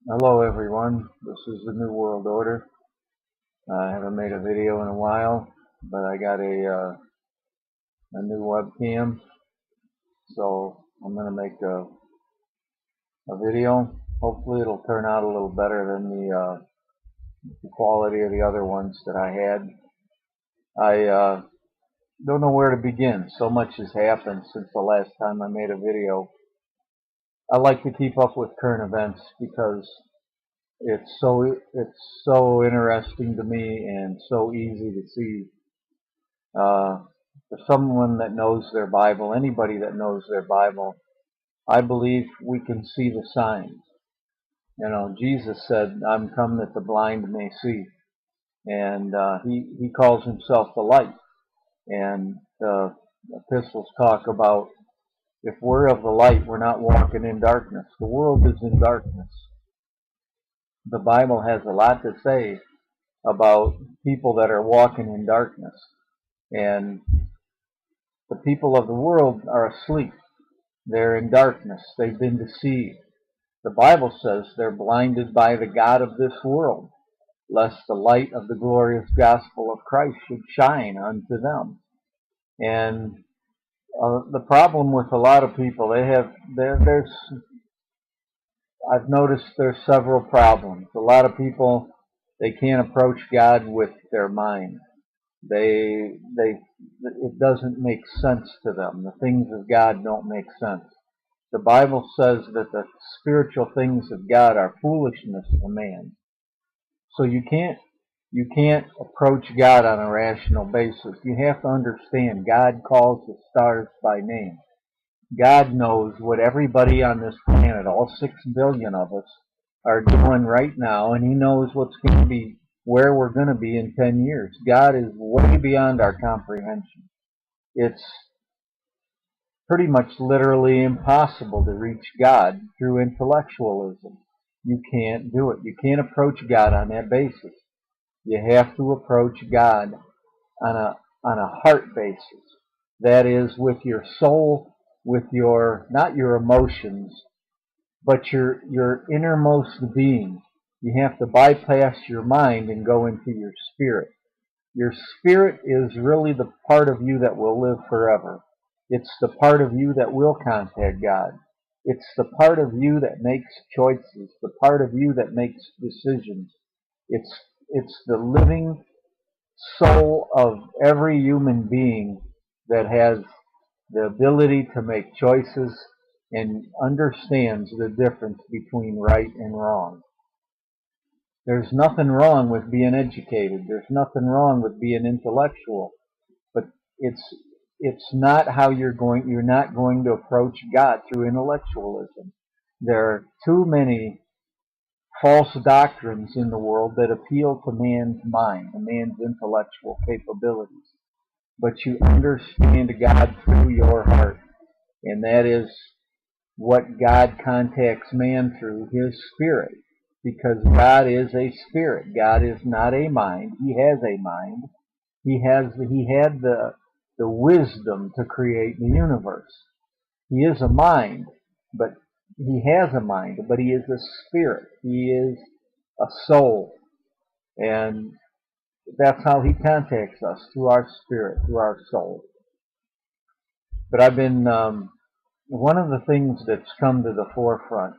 Hello everyone, this is the New World Order. I haven't made a video in a while, but I got a new webcam, so I'm going to make a video. Hopefully it'll turn out a little better than the quality of the other ones that I had. I don't know where to begin. So much has happened since the last time I made a video. I like to keep up with current events because it's so interesting to me and so easy to see. For someone that knows their Bible, anybody that knows their Bible, I believe we can see the signs. Jesus said, "I'm come that the blind may see," and he calls himself the light. And the epistles talk about if we're of the light, we're not walking in darkness. The world is in darkness. The Bible has a lot to say about people that are walking in darkness, and the people of the world are asleep. They're in darkness. They've been deceived. The Bible says they're blinded by the god of this world, lest the light of the glorious gospel of Christ should shine unto them. And the problem with a lot of people, I've noticed there's several problems. A lot of people, they can't approach God with their mind. It doesn't make sense to them. The things of God don't make sense. The Bible says that the spiritual things of God are foolishness to man. So you can't approach God on a rational basis. You have to understand God calls the stars by name. God knows what everybody on this planet, all 6 billion of us, are doing right now, and He knows what's going to be, where we're going to be in 10 years. God is way beyond our comprehension. It's pretty much literally impossible to reach God through intellectualism. You can't do it. You can't approach God on that basis. You have to approach God on a heart basis. That is, with your soul, with your not your emotions, but your innermost being. You have to bypass your mind and go into your spirit. Your spirit is really the part of you that will live forever. It's the part of you that will contact God. It's the part of you that makes choices, the part of you that makes decisions. It's it's the living soul of every human being that has the ability to make choices and understands the difference between right and wrong. There's nothing wrong with being educated. There's nothing wrong with being intellectual, but it's it's not how you're not going to approach God through intellectualism. There are too many false doctrines in the world that appeal to man's mind, to man's intellectual capabilities. But you understand God through your heart, and that is what God contacts man through, His Spirit. Because God is a spirit. God is not a mind. He has a mind. He had the wisdom to create the universe. He is a mind, but he has a mind, but he is a spirit. He is a soul. And that's how he contacts us, through our spirit, through our soul. But I've been, one of the things that's come to the forefront,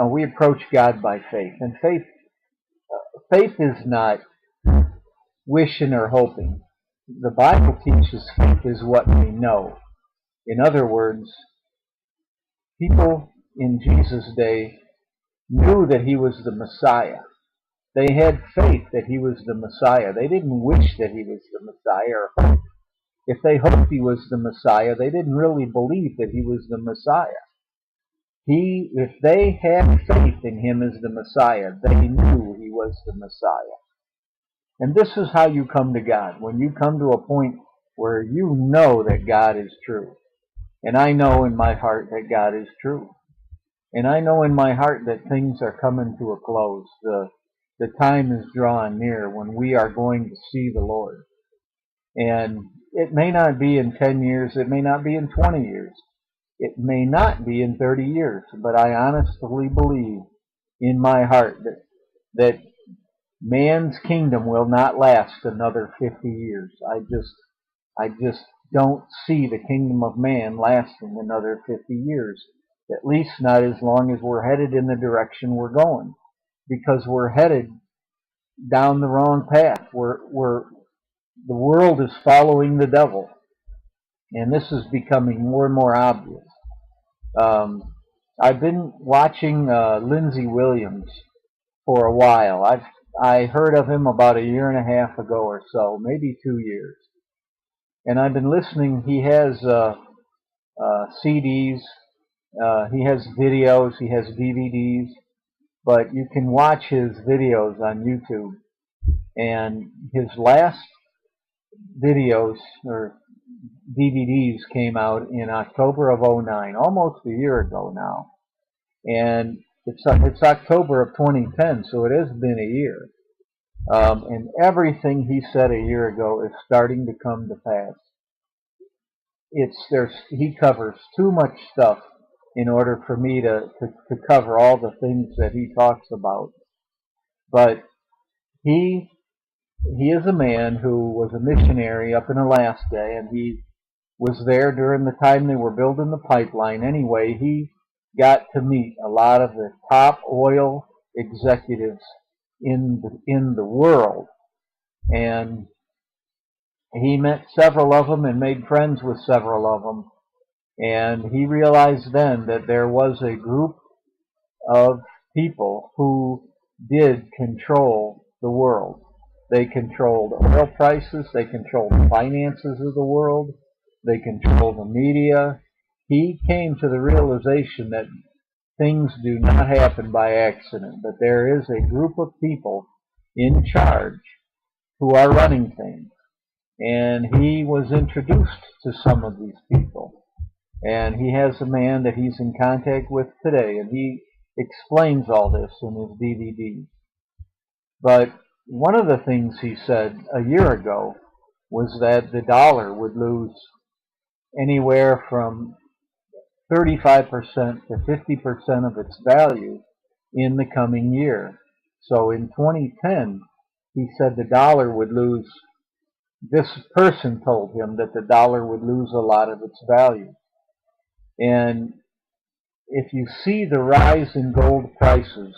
we approach God by faith. And faith is not wishing or hoping. The Bible teaches faith is what we know. In other words, people in Jesus' day knew that he was the Messiah. They had faith that he was the Messiah. They didn't wish that he was the Messiah or hope. If they hoped he was the Messiah, they didn't really believe that he was the Messiah. If they had faith in him as the Messiah, they knew he was the Messiah. And this is how you come to God. When you come to a point where you know that God is true. And I know in my heart that God is true. And I know in my heart that things are coming to a close. The time is drawing near when we are going to see the Lord. And it may not be in 10 years. It may not be in 20 years. It may not be in 30 years. But I honestly believe in my heart that man's kingdom will not last another 50 years. I just don't see the kingdom of man lasting another 50 years. At least not as long as we're headed in the direction we're going, because we're headed down the wrong path. The world is following the devil, and this is becoming more and more obvious. Um, I've been watching Lindsay Williams for a while. I heard of him about a year and a half ago or so, maybe 2 years, and I've been listening. He has CDs, he has videos, he has DVDs, but you can watch his videos on YouTube. And his last videos or DVDs came out in October of '09, almost a year ago now. And it's October of 2010, so it has been a year. And everything he said a year ago is starting to come to pass. He covers too much stuff in order for me to cover all the things that he talks about. But he is a man who was a missionary up in Alaska, and he was there during the time they were building the pipeline. Anyway, he got to meet a lot of the top oil executives in the world, and he met several of them and made friends with several of them. And he realized then that there was a group of people who did control the world. They controlled oil prices, they controlled the finances of the world, they controlled the media. He came to the realization that things do not happen by accident, that there is a group of people in charge who are running things. And he was introduced to some of these people. And he has a man that he's in contact with today, and he explains all this in his DVD. But one of the things he said a year ago was that the dollar would lose anywhere from 35% to 50% of its value in the coming year. So in 2010, he said the dollar would lose, this person told him that the dollar would lose a lot of its value. And if you see the rise in gold prices,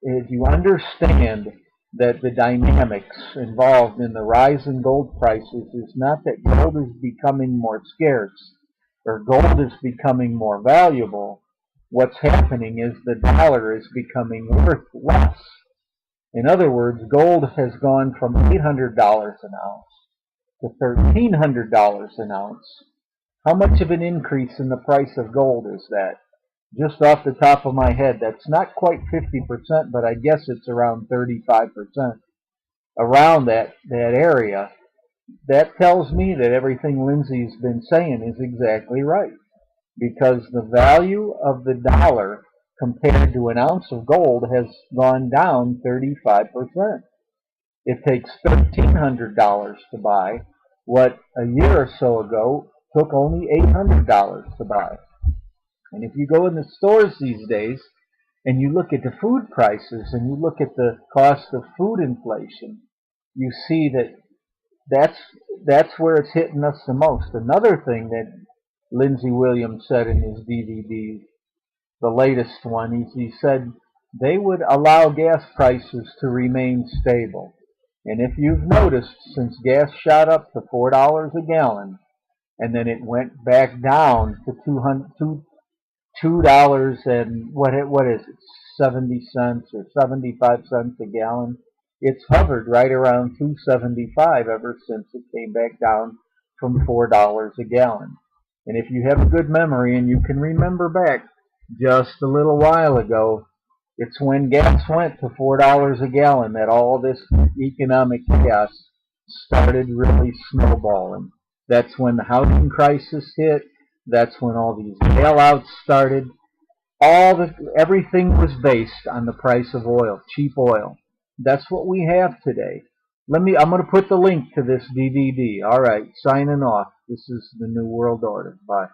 if you understand that the dynamics involved in the rise in gold prices is not that gold is becoming more scarce or gold is becoming more valuable, what's happening is the dollar is becoming worth less. In other words, gold has gone from $800 an ounce to $1,300 an ounce. How much of an increase in the price of gold is that? Just off the top of my head, that's not quite 50%, but I guess it's around 35%. Around that area. That tells me that everything Lindsay's been saying is exactly right. Because the value of the dollar compared to an ounce of gold has gone down 35%. It takes $1,300 to buy what a year or so ago took only $800 to buy. And if you go in the stores these days and you look at the food prices and you look at the cost of food inflation, you see that that's where it's hitting us the most. Another thing that Lindsay Williams said in his DVD, the latest one, he said they would allow gas prices to remain stable. And if you've noticed, since gas shot up to $4 a gallon, and then it went back down to $2 and what is it, 70 cents or 75 cents a gallon. It's hovered right around $2.75 ever since it came back down from $4 a gallon. And if you have a good memory and you can remember back just a little while ago, it's when gas went to $4 a gallon that all this economic chaos started really snowballing. That's when the housing crisis hit. That's when all these bailouts started. Everything was based on the price of oil, cheap oil. That's what we have today. I'm going to put the link to this DVD. All right, signing off. This is the New World Order. Bye.